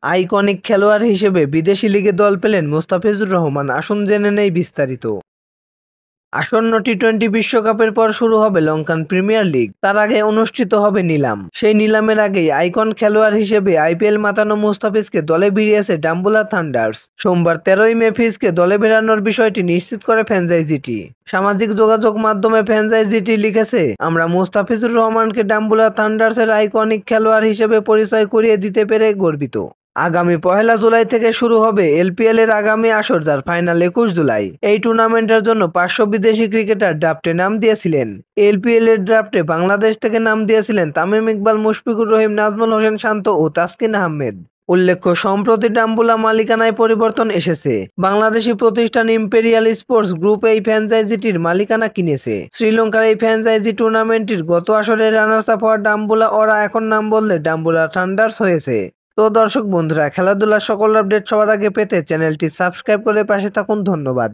Iconic খেলোয়াড় হিসেবে বিদেশি লিগে দল পেলেন মোস্তাফিজুর রহমান। আসুন জেনে নেই বিস্তারিত। আসন্ন টি-20 বিশ্বকাপের পর শুরু হবে লঙ্কান প্রিমিয়ার লিগ। তার আগে অনুষ্ঠিত হবে নিলাম। সেই নিলামের আগেই আইকন খেলোয়াড় হিসেবে আইপিএল মাতানো মুস্তাফিজকে দলে ভিড়িয়েছে ডাম্বুলা থান্ডার্স। সোমবার 13ই মে ফিজকে দলে ফেরানোর বিষয়টি নিশ্চিত করে ফ্র্যাঞ্চাইজিটি। সামাজিক যোগাযোগ মাধ্যমে ফ্র্যাঞ্চাইজিটি লিখেছে, আমরা মুস্তাফিজুর রহমানকে ডাম্বুলা থান্ডার্সের আইকনিক খেলোয়াড় হিসেবে পরিচয় করিয়ে দিতে পেরে গর্বিত। আগামী 1 জুলাই থেকে শুরু হবে এলপিএল এর আগামী আসর, যার ফাইনাল 21 জুলাই। এই টুর্নামেন্টের জন্য 500 বিদেশি ক্রিকেটার ড্রাফটে নাম দিয়েছিলেন। এলপিএল এর ড্রাফটে বাংলাদেশ থেকে নাম দিয়েছিলেন তামিম ইকবাল, মুশফিকুর রহিম, নাজমুল হোসেন শান্ত ও তাসকিন আহমেদ। উল্লেখ্য, সম্প্রতি ডাম্বুলা মালিকানায় পরিবর্তন এসেছে। বাংলাদেশি প্রতিষ্ঠান ইম্পেরিয়াল স্পোর্টস গ্রুপ এই ফ্র্যাঞ্চাইজিটির মালিকানা কিনেছে। শ্রীলঙ্কার এই ফ্র্যাঞ্চাইজি টুর্নামেন্টটির গত আসরে রানার্স আপ হওয়া ডাম্বুলা ওরা এখন নাম বদলে ডাম্বুলা থান্ডার্স হয়েছে। তো দর্শক বন্ধুরা, খেলাধুলার সকল আপডেট সবার আগে পেতে চ্যানেলটি সাবস্ক্রাইব করে পাশে থাকুন। ধন্যবাদ।